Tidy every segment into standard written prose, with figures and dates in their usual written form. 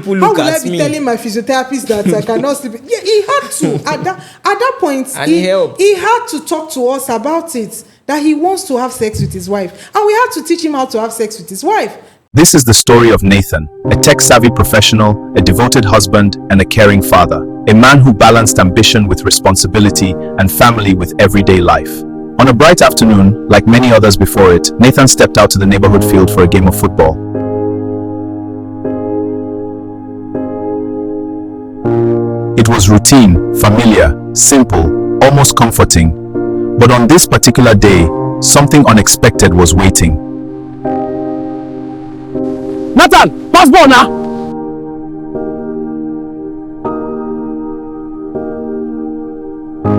people look How will at I be me? telling my physiotherapist that I cannot sleep? Yeah, he had to at that point. And he helped. He had to talk to us about it, that he wants to have sex with his wife, and we had to teach him how to have sex with his wife. This is the story of Nathan, a tech-savvy professional, a devoted husband, and a caring father. A man who balanced ambition with responsibility and family with everyday life. On a bright afternoon, like many others before it, Nathan stepped out to the neighborhood field for a game of football. It was routine, familiar, simple, almost comforting. But on this particular day, something unexpected was waiting. Nathan, pass ball now.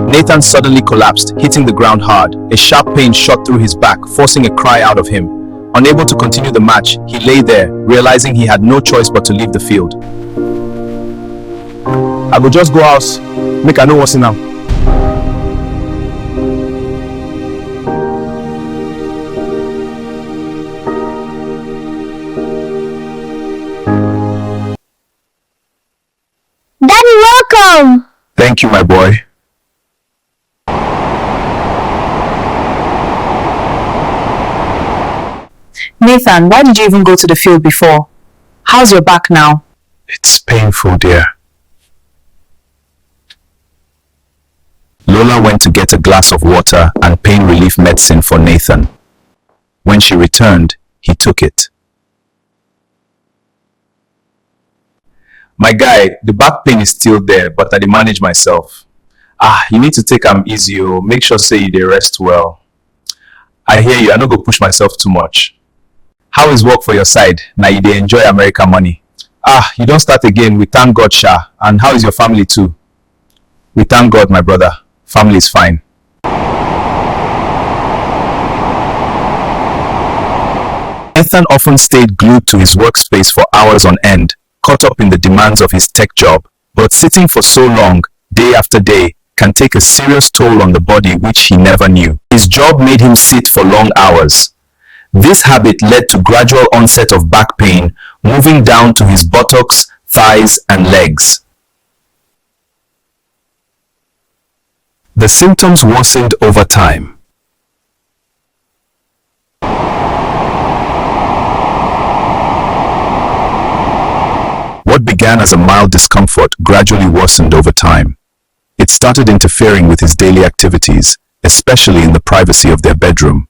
Nathan suddenly collapsed, hitting the ground hard. A sharp pain shot through his back, forcing a cry out of him. Unable to continue the match, he lay there, realizing he had no choice but to leave the field. I go just go house, make I know what's in now. Daddy, welcome! Thank you, my boy. Nathan, why did you even go to the field before? How's your back now? It's painful, dear. Lola went to get a glass of water and pain relief medicine for Nathan. When she returned, he took it. My guy, the back pain is still there, but I dey manage myself. You need to take am easy, oh. Make sure say you dey rest well. I hear you, I no go push myself too much. How is work for your side? Now you dey enjoy American money. You don't start again. We thank God, Sha. And how is your family too? We thank God, my brother. Family is fine. Nathan often stayed glued to his workspace for hours on end, caught up in the demands of his tech job. But sitting for so long, day after day, can take a serious toll on the body which he never knew. His job made him sit for long hours. This habit led to gradual onset of back pain, moving down to his buttocks, thighs, and legs. The symptoms worsened over time. What began as a mild discomfort gradually worsened over time. It started interfering with his daily activities, especially in the privacy of their bedroom.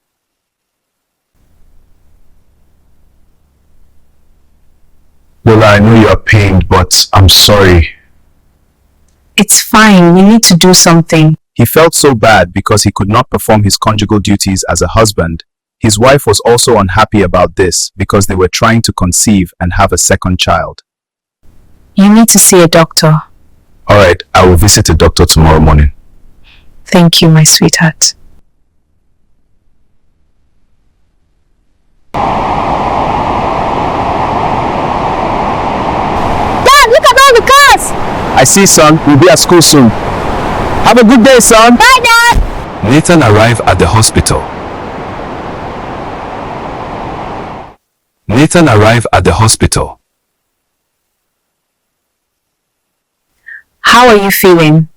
Lola, I know you are pained, but I'm sorry. It's fine, you need to do something. He felt so bad because he could not perform his conjugal duties as a husband. His wife was also unhappy about this because they were trying to conceive and have a second child. You need to see a doctor. Alright, I will visit a doctor tomorrow morning. Thank you, my sweetheart. Dad, look at all the cars! I see, son. We'll be at school soon. Have a good day, son. Bye, Dad! Nathan arrived at the hospital. Nathan arrived at the hospital. How are you feeling?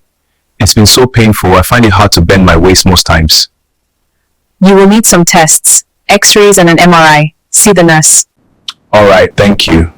It's been so painful, I find it hard to bend my waist most times. You will need some tests, x-rays and an MRI. See the nurse. Alright, thank you.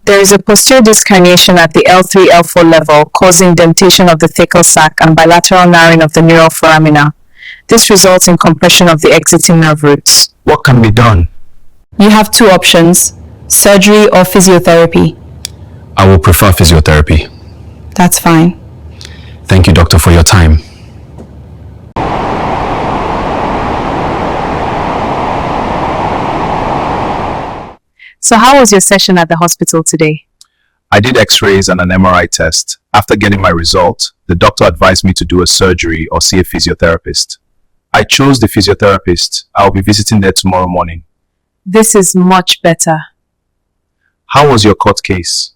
There is a posterior disc herniation at the L3-L4 level, causing dentation of the thecal sac and bilateral narrowing of the neural foramina. This results in compression of the exiting nerve roots. What can be done? You have two options, surgery or physiotherapy. I will prefer physiotherapy. That's fine. Thank you, doctor, for your time. So how was your session at the hospital today? I did x-rays and an MRI test. After getting my result, the doctor advised me to do a surgery or see a physiotherapist. I chose the physiotherapist. I'll be visiting there tomorrow morning. This is much better. How was your court case?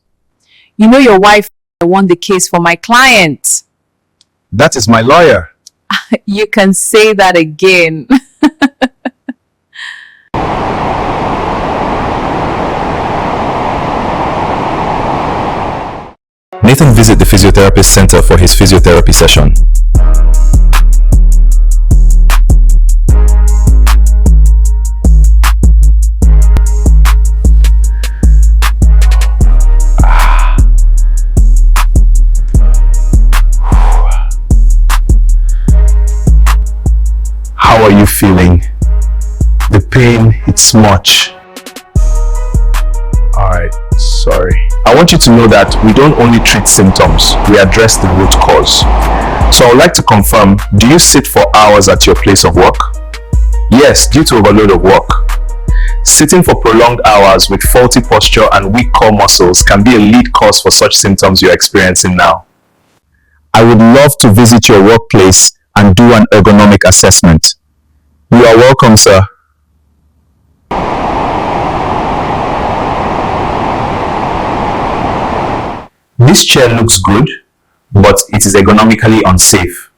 You know your wife won the case for my client. That is my lawyer. You can say that again. Nathan visited the physiotherapist center for his physiotherapy session. How are you feeling? The pain, it's much. Alright, sorry. I want you to know that we don't only treat symptoms, we address the root cause. So I would like to confirm, do you sit for hours at your place of work? Yes, due to overload of work. Sitting for prolonged hours with faulty posture and weak core muscles can be a lead cause for such symptoms you're experiencing now. I would love to visit your workplace and do an ergonomic assessment. You are welcome, sir. This chair looks good, but it is ergonomically unsafe.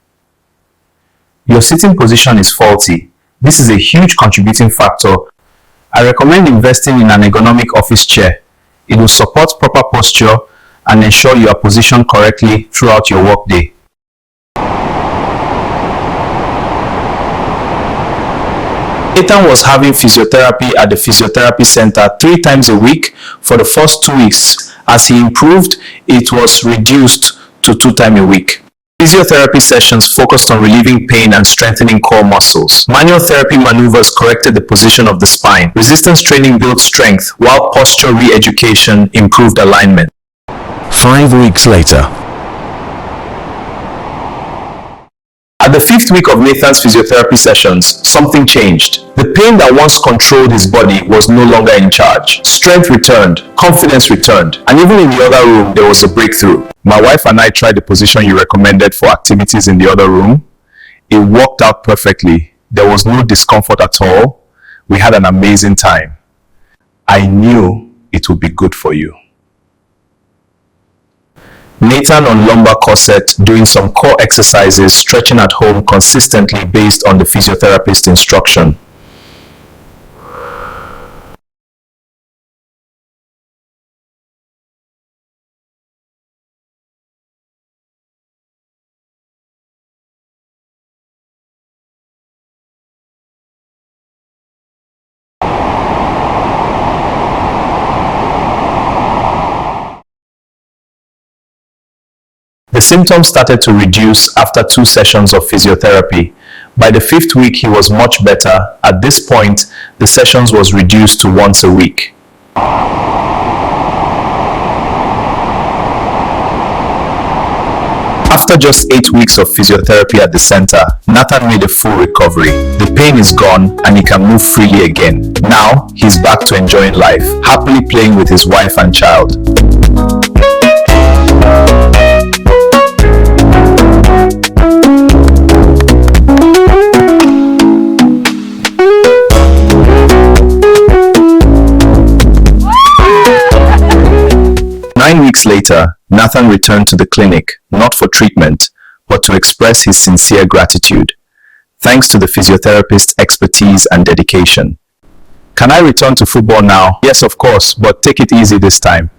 Your sitting position is faulty. This is a huge contributing factor. I recommend investing in an ergonomic office chair. It will support proper posture and ensure you are positioned correctly throughout your workday. Nathan was having physiotherapy at the physiotherapy center 3 times a week for the first 2 weeks. As he improved, it was reduced to 2 times a week. Physiotherapy sessions focused on relieving pain and strengthening core muscles. Manual therapy maneuvers corrected the position of the spine. Resistance training built strength, while posture re-education improved alignment. 5 weeks later. At the 5th week of Nathan's physiotherapy sessions, something changed. The pain that once controlled his body was no longer in charge. Strength returned, confidence returned, and even in the other room, there was a breakthrough. My wife and I tried the position you recommended for activities in the other room. It worked out perfectly. There was no discomfort at all. We had an amazing time. I knew it would be good for you. Nathan on lumbar corset, doing some core exercises, stretching at home consistently based on the physiotherapist instruction. The symptoms started to reduce after 2 sessions of physiotherapy. By the 5th week, he was much better. At this point, the sessions was reduced to once a week. After just 8 weeks of physiotherapy at the center, Nathan made a full recovery. The pain is gone and he can move freely again. Now, he's back to enjoying life, happily playing with his wife and child. Weeks later, Nathan returned to the clinic, not for treatment, but to express his sincere gratitude. Thanks to the physiotherapist's expertise and dedication. Can I return to football now? Yes, of course, but take it easy this time.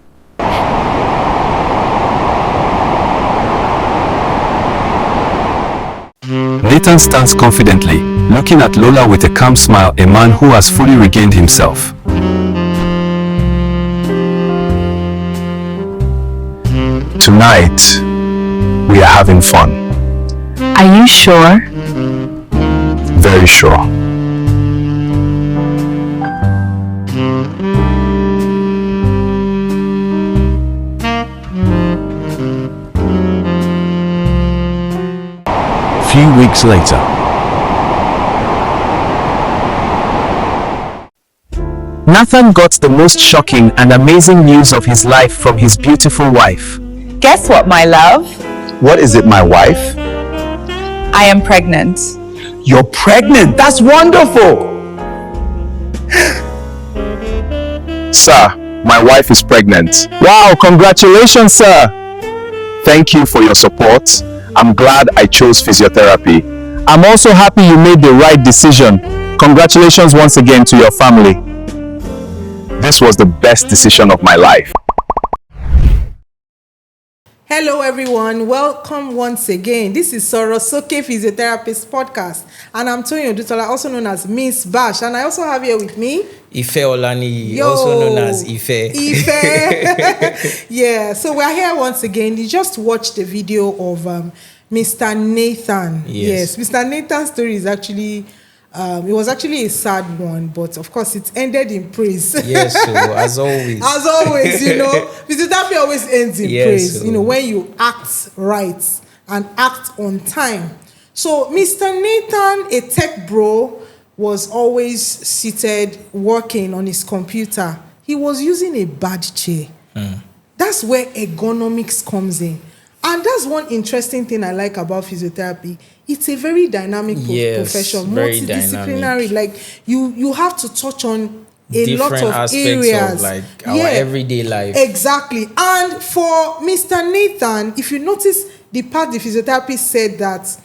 Nathan stands confidently, looking at Lola with a calm smile, a man who has fully regained himself. Tonight, we are having fun. Are you sure? Very sure. Few weeks later. Nathan got the most shocking and amazing news of his life from his beautiful wife. Guess what, my love? What is it, my wife? I am pregnant. You're pregnant. That's wonderful. Sir, my wife is pregnant. Wow, congratulations, sir. Thank you for your support. I'm glad I chose physiotherapy. I'm also happy you made the right decision. Congratulations once again to your family. This was the best decision of my life. Hello everyone, welcome once again. This is Sòrò Sókè Physiotherapist podcast, and I'm Toyin Odutola, also known as Miss Bash, and I also have here with me Ife Olani, also known as Ife. Ife. Yeah, so we're here once again. You just watched the video of Mr. Nathan. Yes, Mr. Nathan's story is actually it was actually a sad one, but of course it ended in praise. Yes, so as always. As always, you know, physiotherapy always ends in praise, so. you know, when you act right and act on time. So Mr. Nathan, a tech bro, was always seated working on his computer. He was using a bad chair. That's where ergonomics comes in. And that's one interesting thing I like about physiotherapy. It's a very dynamic profession, very multidisciplinary. dynamic. Like you have to touch on a different lot of aspects areas, of like our everyday life. Exactly. And for Mr. Nathan, if you notice the part the physiotherapist said that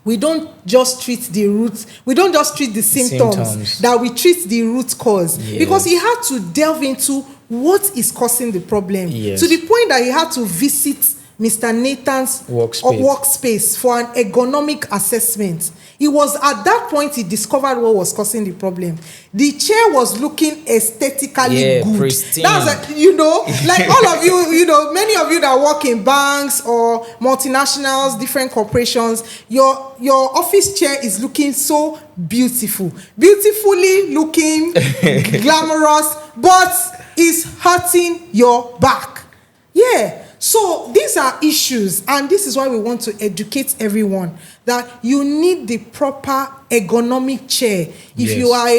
we don't just treat the roots, we don't just treat the symptoms. That we treat the root cause. Yes. Because he had to delve into what is causing the problem. Yes. To the point that he had to visit Mr. Nathan's workspace for an ergonomic assessment. It was at that point he discovered what was causing the problem. The chair was looking aesthetically good. Pristine. That's like, you know, like all of you, you know, many of you that work in banks or multinationals, different corporations, your office chair is looking so beautiful, beautifully looking, glamorous, but is hurting your back. Yeah. So these are issues, and this is why we want to educate everyone that you need the proper ergonomic chair. If you are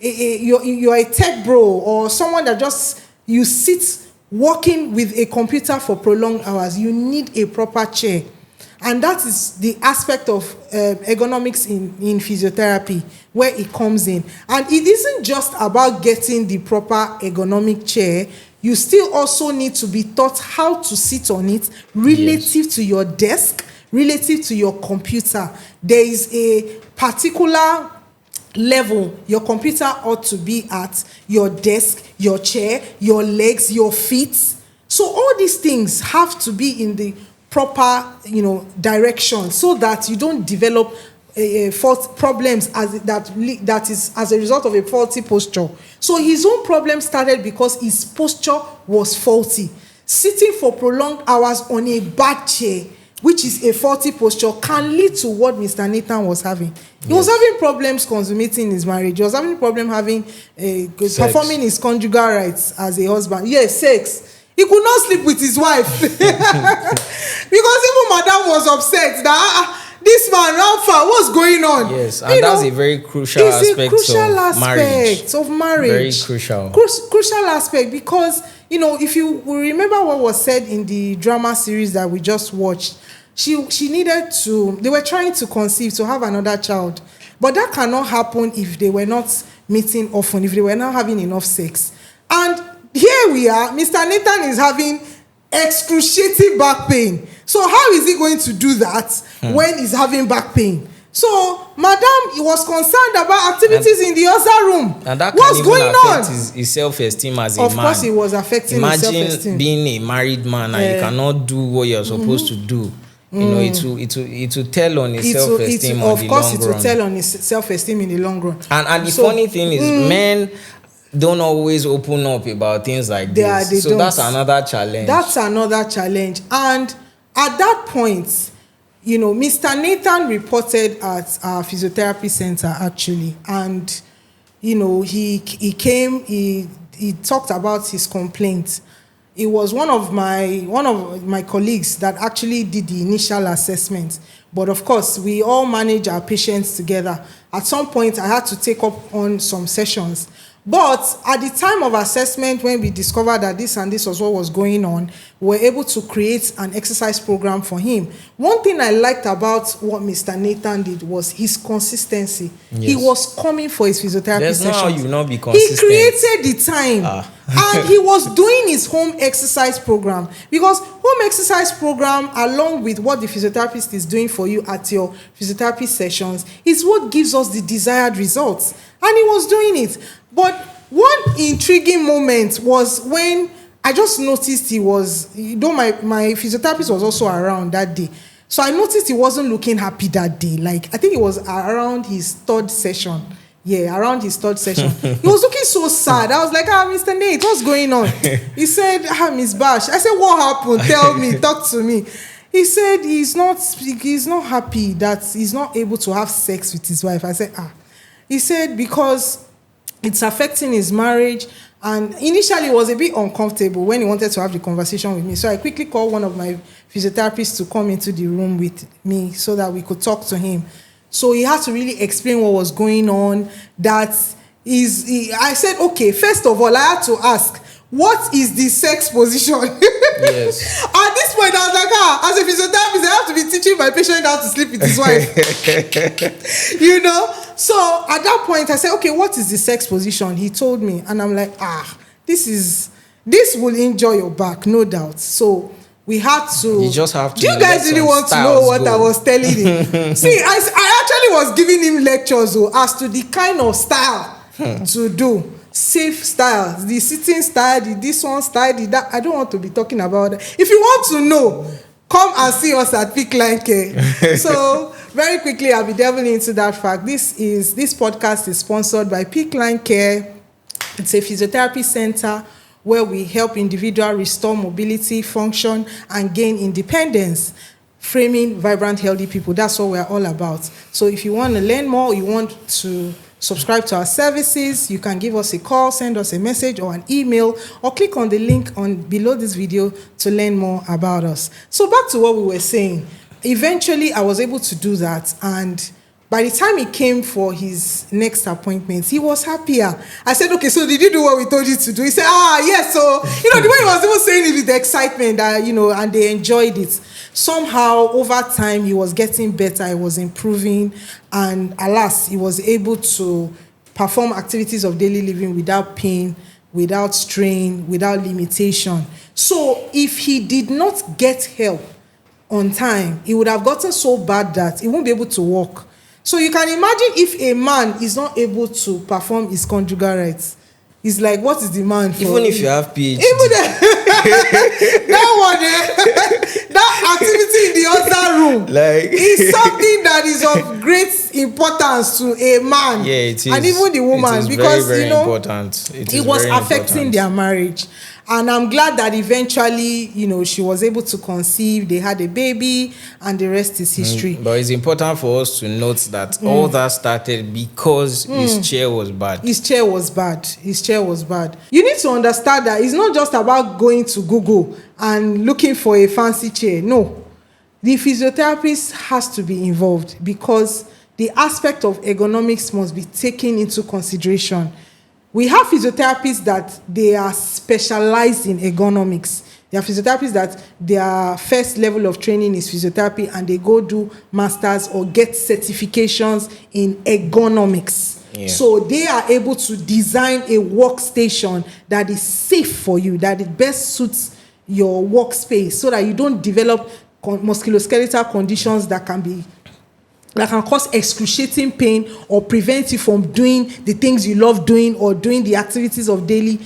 you're a tech bro or someone that just you sit working with a computer for prolonged hours, you need a proper chair. And that is the aspect of ergonomics in physiotherapy where it comes in. And it isn't just about getting the proper ergonomic chair. You still also need to be taught how to sit on it relative to your desk, relative to your computer. There is a particular level your computer ought to be at, your desk, your chair, your legs, your feet. So all these things have to be in the proper, you know, direction so that you don't develop fault problems that is as a result of a faulty posture. So his own problem started because his posture was faulty. Sitting for prolonged hours on a bad chair, which is a faulty posture, can lead to what Mr. Nathan was having. He was having problems consummating his marriage. He was having problem performing his conjugal rights as a husband. Yes, sex. He could not sleep with his wife because even Madam was upset that this man, Alpha, what's going on? Yes, and that's a very crucial aspect of marriage. Very crucial. Crucial aspect because, you know, if you remember what was said in the drama series that we just watched, she needed to, they were trying to conceive, to have another child. But that cannot happen if they were not meeting often, if they were not having enough sex. And here we are, Mr. Nathan is having excruciating back pain. So how is he going to do that when he's having back pain? So Madam was concerned about activities in the other room. And that what's can going even on? affect his self-esteem as a of man. course, it was affecting his self-esteem. Imagine being a married man and you cannot do what you're supposed to do. You know, it will tell on his self-esteem on the long run. Of course, it will tell on his self-esteem in the long run. And the funny thing is, men don't always open up about things like this. So that's another challenge. That's another challenge. And at that point, you know, Mr. Nathan reported at our physiotherapy center actually, and you know, he came, he talked about his complaint. It was one of my colleagues that actually did the initial assessment. But of course, we all manage our patients together. At some point, I had to take up on some sessions. But at the time of assessment, when we discovered that this and this was what was going on, we were able to create an exercise program for him. One thing I liked about what Mr. Nathan did was his consistency. Yes. He was coming for his physiotherapy sessions. How you not be consistent. He created the time. And he was doing his home exercise program, because home exercise program, along with what the physiotherapist is doing for you at your physiotherapy sessions, is what gives us the desired results. And he was doing it. But one intriguing moment was when I just noticed he was, my physiotherapist was also around that day. So I noticed he wasn't looking happy that day. Like, I think it was around his third session. Yeah, around his third session. He was looking so sad. I was like, Mr. Nate, what's going on? He said, Miss Bash. I said, what happened? Tell me, talk to me. He said he's not happy that he's not able to have sex with his wife. I said, He said because it's affecting his marriage. And initially it was a bit uncomfortable when he wanted to have the conversation with me. So I quickly called one of my physiotherapists to come into the room with me so that we could talk to him. So he had to really explain what was going on. I said, okay, first of all, I had to ask, what is the sex position? Yes. At this point, I was like, as a physiotherapist, I have to be teaching my patient how to sleep with his wife. So at that point, I said, okay, what is the sex position? He told me, and I'm like, this will injure your back, no doubt. So we had to. You just have to. Do you guys really want to know what I was telling him? See, I actually was giving him lectures as to the kind of style to do. Safe styles, the sitting style, the this one style, the that. I don't want to be talking about that. If you want to know, come and see us at Peakline Care. So very quickly, I'll be delving into that fact. This podcast is sponsored by Peakline Care. It's a physiotherapy center where we help individuals restore mobility, function, and gain independence, framing vibrant, healthy people. That's what we're all about. So if you want to learn more, you want to subscribe to our services, you can give us a call, send us a message or an email, or click on the link below this video to learn more about us. So back to what we were saying. Eventually, I was able to do that, and by the time he came for his next appointment, he was happier. I said, okay, so did you do what we told you to do? He said, yes. So, the way he was even saying it with the excitement that, and they enjoyed it. Somehow, over time, he was getting better, he was improving, and alas, he was able to perform activities of daily living without pain, without strain, without limitation. So, if he did not get help on time, he would have gotten so bad that he won't be able to walk. So you can imagine if a man is not able to perform his conjugal rights. It's like, what is the man for? Even if you have PhD. That one, that activity in the other room is something that is of great importance to a man. Yeah, it is. And even the woman. It is because, very, very important. It was affecting their marriage. And I'm glad that eventually, she was able to conceive, they had a baby, and the rest is history. But it's important for us to note that all that started because his chair was bad. His chair was bad. You need to understand that it's not just about going to Google and looking for a fancy chair. No. The physiotherapist has to be involved because the aspect of ergonomics must be taken into consideration. We have physiotherapists that they are specialized in ergonomics. There are physiotherapists that their first level of training is physiotherapy and they go do masters or get certifications in ergonomics. Yeah. So they are able to design a workstation that is safe for you, that it best suits your workspace so that you don't develop musculoskeletal conditions that can cause excruciating pain or prevent you from doing the things you love doing or doing your activities of daily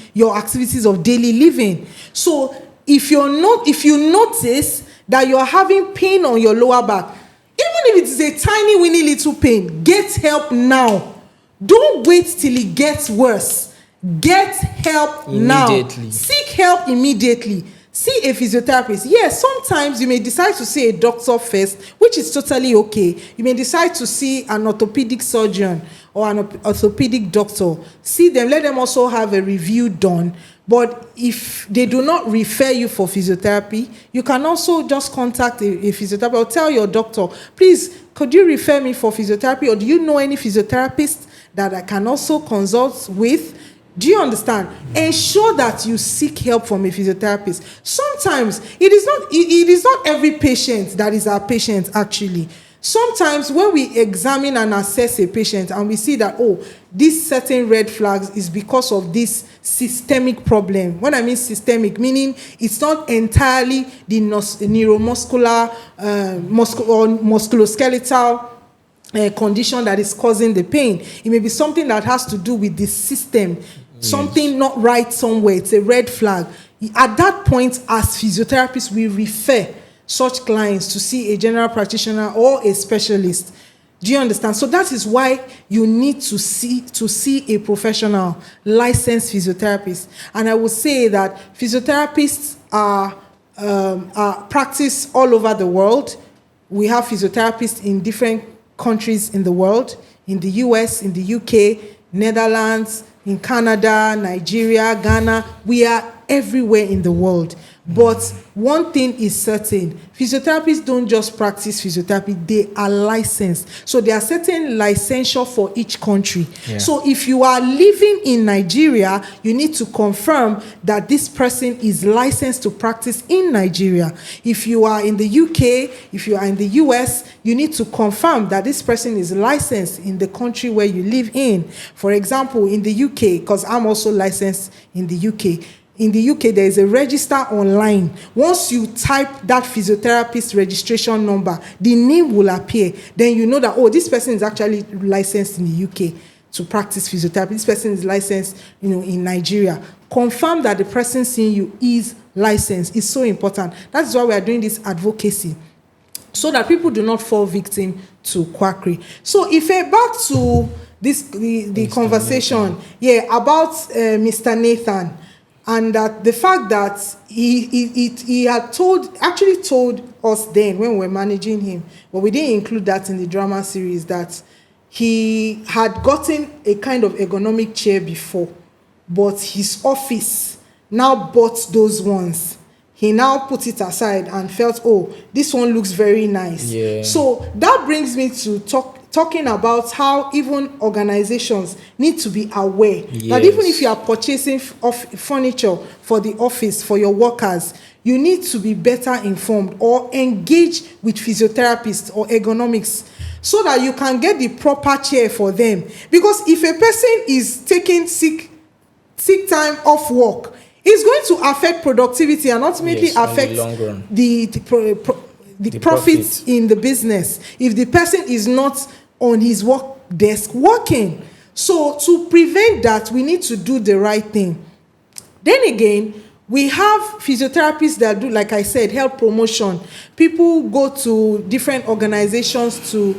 living. So if you notice that you're having pain on your lower back, even if it is a tiny weeny little pain, get help now. Don't wait till it gets worse. Get help now. Seek help immediately. See a physiotherapist. Yes, sometimes you may decide to see a doctor first, which is totally okay. You may decide to see an orthopedic surgeon or an orthopedic doctor. See them, let them also have a review done. But if they do not refer you for physiotherapy, you can also just contact a physiotherapist or tell your doctor, please, could you refer me for physiotherapy, or do you know any physiotherapist that I can also consult with? Do you understand? Ensure that you seek help from a physiotherapist. Sometimes it is not every patient that is our patient actually. Sometimes when we examine and assess a patient and we see that, oh, this certain red flags is because of this systemic problem. When I mean systemic, meaning it's not entirely the neuromuscular or musculoskeletal condition that is causing the pain. It may be something that has to do with the system, something not right somewhere. It's a red flag. At that point, as physiotherapists, we refer such clients to see a general practitioner or a specialist. Do you understand? So that is why you need to see a professional licensed physiotherapist. And I would say that physiotherapists are practiced all over the world. We have physiotherapists in different countries in the world, in the US, in the UK, Netherlands, in Canada, Nigeria, Ghana. We are everywhere in the world. But one thing is certain, physiotherapists don't just practice physiotherapy, they are licensed. So there are certain licensure for each country. Yeah. So if you are living in Nigeria, you need to confirm that this person is licensed to practice in Nigeria. If you are in the UK, if you are in the US, you need to confirm that this person is licensed in the country where you live in. For example, in the UK, because I'm also licensed in the UK, in the UK, there is a register online. Once you type that physiotherapist registration number, the name will appear. Then you know that, oh, this person is actually licensed in the UK to practice physiotherapy. This person is licensed, in Nigeria. Confirm that the person seeing you is licensed. It's so important. That's why we are doing this advocacy, so that people do not fall victim to quackery. So if back to the conversation, about Mr. Nathan. And that the fact that he had told us then when we were managing him, but we didn't include that in the drama series, that he had gotten a kind of ergonomic chair before, but his office now bought those ones. He now put it aside and felt, oh, this one looks very nice. Yeah. So that brings me to talking about how even organizations need to be aware that even if you are purchasing furniture for the office, for your workers, you need to be better informed or engage with physiotherapists or ergonomics so that you can get the proper chair for them. Because if a person is taking sick time off work, it's going to affect productivity and ultimately affect the profits in the business if the person is not on his work desk working. So to prevent that, we need to do the right thing. Then again, we have physiotherapists that do, like I said, health promotion. People go to different organizations to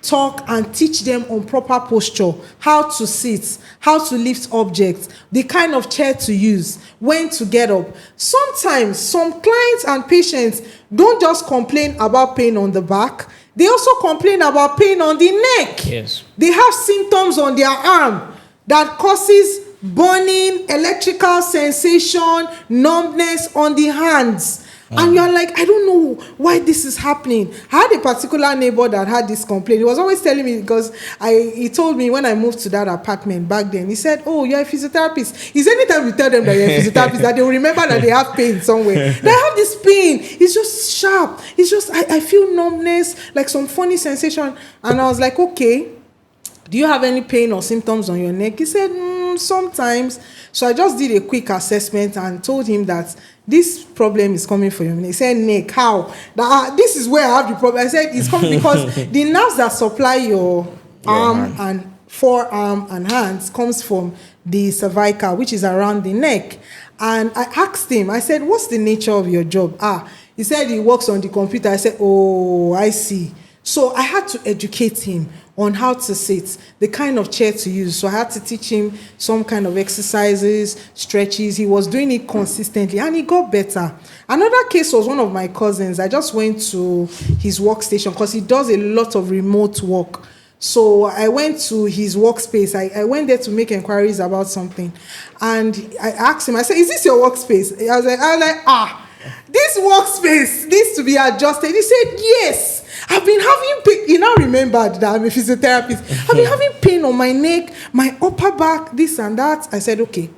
talk and teach them on proper posture, how to sit, how to lift objects, the kind of chair to use, when to get up. Sometimes some clients and patients don't just complain about pain on the back, they also complain about pain on the neck. Yes. They have symptoms on their arm that causes burning, electrical sensation, numbness on the hands. And you're like, I don't know why this is happening. I had a particular neighbor that had this complaint. He was always telling me, because he told me when I moved to that apartment back then, he said, oh, you're a physiotherapist. Is anytime you tell them that you're a physiotherapist, that they will remember that they have pain somewhere. They have this pain. It's just sharp. It's just, I feel numbness, like some funny sensation. And I was like, okay, do you have any pain or symptoms on your neck? He said, sometimes. So I just did a quick assessment and told him that this problem is coming from your neck. He said, neck, how? This is where I have the problem. I said, it's coming because the nerves that supply your arm and forearm and hands comes from the cervical, which is around the neck. And I asked him, I said, what's the nature of your job? He said he works on the computer. I said, oh, I see. So I had to educate him on how to sit, the kind of chair to use. So I had to teach him some kind of exercises, stretches. He was doing it consistently and he got better. Another case was one of my cousins. I just went to his workstation because he does a lot of remote work. So I went to his workspace. I went there to make inquiries about something. And I asked him, I said, is this your workspace? I was like, this workspace needs to be adjusted. He said, yes. I've been having pain. He now remembered that I'm a physiotherapist. I've been having pain on my neck, my upper back, this and that. I said, okay.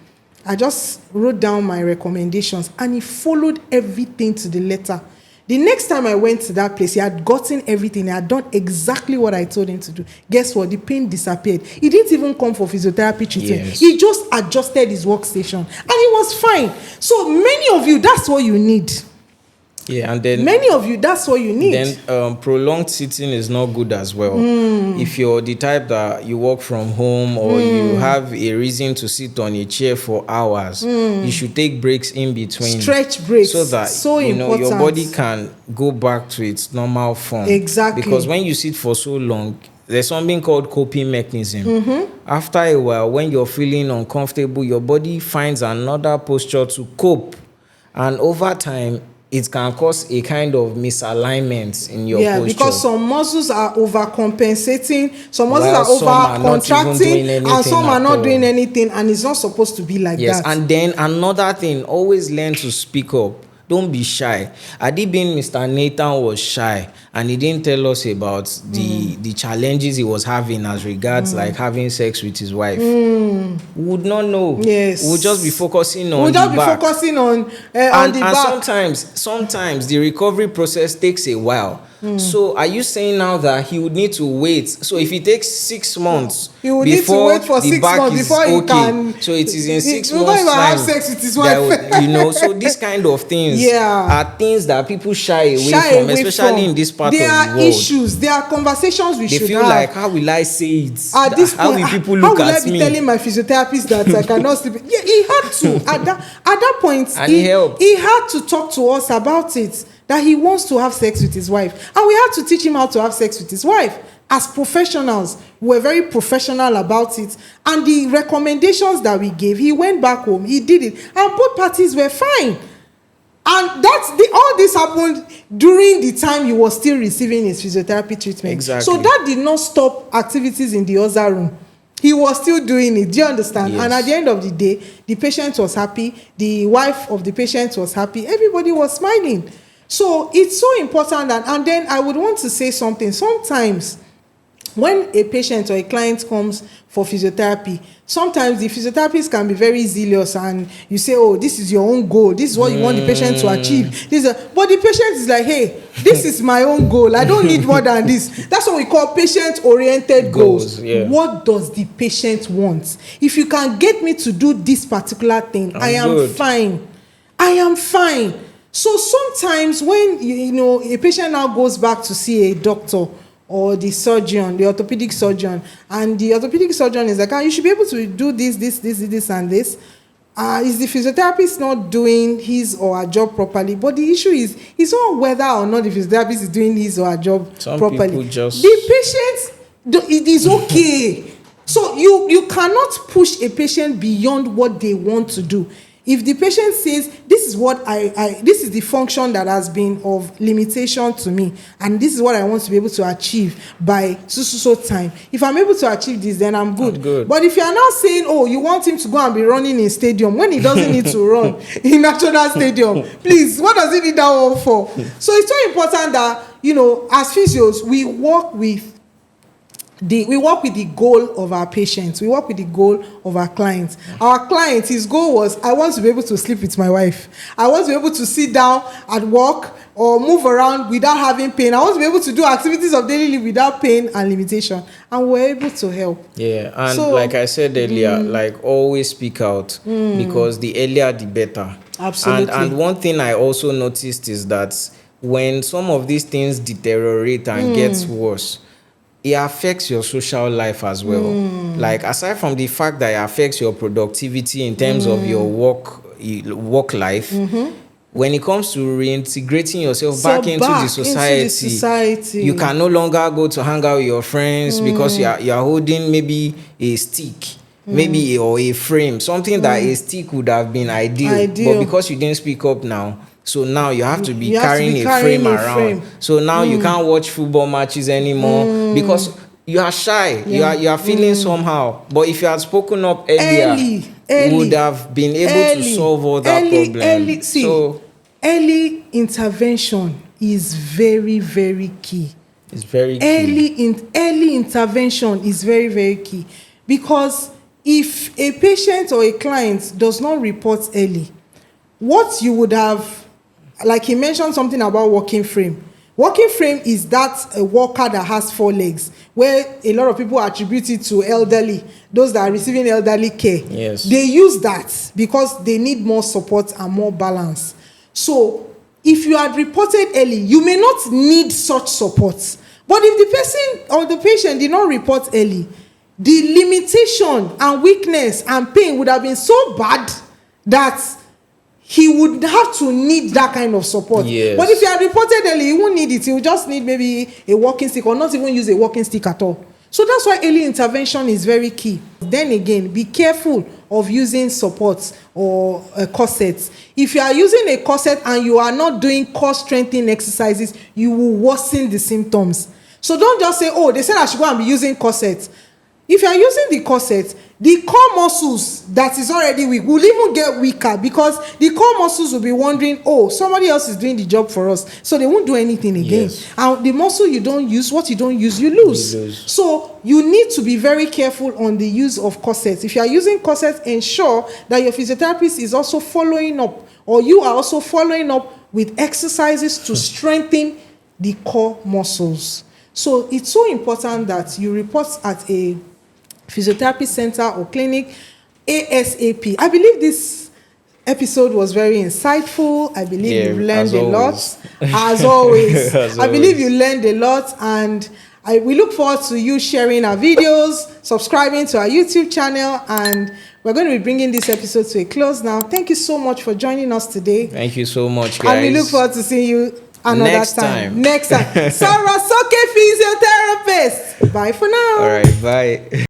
I just wrote down my recommendations and he followed everything to the letter. The next time I went to that place, he had gotten everything. He had done exactly what I told him to do. Guess what? The pain disappeared. He didn't even come for physiotherapy treatment. Yes. He just adjusted his workstation and he was fine. So many of you, that's what you need. Yeah, and then many of you, that's what you need. Then prolonged sitting is not good as well. If you're the type that you work from home or you have a reason to sit on a chair for hours, you should take breaks in between. Stretch breaks, so that you know important. your body can go back to its normal form. Exactly. Because when you sit for so long, there's something called coping mechanism. After a while, when you're feeling uncomfortable, your body finds another posture to cope, and over time it can cause a kind of misalignment in your posture. Because some muscles are overcompensating, some muscles While are some are not even over-contracting, doing anything and some are at not all. doing anything, and it's not supposed to be like Yes, that. and then another thing, always learn to speak up. Don't be shy. Adibin, Mr. Nathan was shy, and he didn't tell us about the challenges he was having as regards like having sex with his wife. We would not know. Yes. We'll just be focusing on We'll the just be back. focusing on the And back. sometimes the recovery process takes a while. So are you saying now that he would need to wait? So if it takes 6 months, He would need to before wait for the 6 back months is before he okay. can. So it is in 6 He will months not even have time sex with his that wife. would- you know, so this kind of things are things that people shy away from, especially in this part of the world. There are issues. There are conversations we They should feel have. like, how will I say it? At this How point, will people how look will I at be me? telling my physiotherapist that I cannot sleep? Yeah, he had to. At that point, And he helped. He had to talk to us about it, that he wants to have sex with his wife. And we had to teach him how to have sex with his wife. As professionals, we were very professional about it. And the recommendations that we gave, he went back home, he did it. And both parties were fine. And all this happened during the time he was still receiving his physiotherapy treatment. Exactly. So that did not stop activities in the other room. He was still doing it. Do you understand? Yes. And at the end of the day, the patient was happy. The wife of the patient was happy. Everybody was smiling. So it's so important that, and then I would want to say something. Sometimes when a patient or a client comes for physiotherapy, sometimes the physiotherapist can be very zealous and you say, oh, this is your own goal. This is what you want the patient to achieve. But the patient is like, hey, this is my own goal. I don't need more than this. That's what we call patient-oriented goals. Yeah. What does the patient want? If you can get me to do this particular thing, I am good. fine. I am fine. So sometimes when you know a patient now goes back to see a doctor or the surgeon, the orthopedic surgeon, and the orthopedic surgeon is like, you should be able to do this, and this. Is the physiotherapist not doing his or her job properly? But the issue is, it's not whether or not the physiotherapist is doing his or her job properly. People just... The patient, it is okay. So you cannot push a patient beyond what they want to do. If the patient says, this is what this is the function that has been of limitation to me, and this is what I want to be able to achieve by so time. If I'm able to achieve this, then I'm good. But if you are now saying, oh, you want him to go and be running in stadium when he doesn't need to run in national stadium, please, what does he need that one for? So it's so important that, you know, as physios, we work with the goal of our patients. We work with the goal of our clients. Our client, his goal was, I want to be able to sleep with my wife. I want to be able to sit down at work or move around without having pain. I want to be able to do activities of daily life without pain and limitation. And we're able to help. Yeah, and so, like I said earlier, like always speak out because the earlier the better. Absolutely. And one thing I also noticed is that when some of these things deteriorate and gets worse, it affects your social life as well. Like aside from the fact that it affects your productivity in terms of your work life, when it comes to reintegrating yourself back into the society, you can no longer go to hang out with your friends because you are holding maybe a stick, maybe or a frame, something that a stick would have been ideal. But because you didn't speak up now, so now you have to be carrying a frame around. So now you can't watch football matches anymore because you are shy. You are feeling somehow. But if you had spoken up earlier, you would have been able to solve all that problem. early intervention is very, very key. It's very key. Early intervention is very, very key, because if a patient or a client does not report early, what you would have, like he mentioned something about walking frame. Walking frame is that a walker that has 4 legs, where a lot of people attribute it to elderly, those that are receiving elderly care. Yes. They use that because they need more support and more balance. So if you had reported early, you may not need such support. But if the person or the patient did not report early, the limitation and weakness and pain would have been so bad that he would have to need that kind of support. Yes. But if you had reported early, he won't need it. He will just need maybe a walking stick, or not even use a walking stick at all. So that's why early intervention is very key. Then again, be careful of using supports or corsets. If you are using a corset and you are not doing core strengthening exercises, you will worsen the symptoms. So don't just say, oh, they said I should go and be using corsets. If you are using the corset, the core muscles that is already weak will even get weaker, because the core muscles will be wondering, oh, somebody else is doing the job for us. So they won't do anything again. Yes. And the muscle you don't use, what you don't use, you lose. So you need to be very careful on the use of corsets. If you are using corsets, ensure that your physiotherapist is also following up, or you are also following up with exercises to strengthen the core muscles. So it's so important that you report at a physiotherapy center or clinic ASAP. I believe this episode was very insightful. I believe you learned a lot. As always. I believe you learned a lot, and we look forward to you sharing our videos, subscribing to our YouTube channel, and we're going to be bringing this episode to a close now. Thank you so much for joining us today. Thank you so much, guys. And we look forward to seeing you another Next time. Sòrò, Sókè Physiotherapist. Bye for now. All right, bye.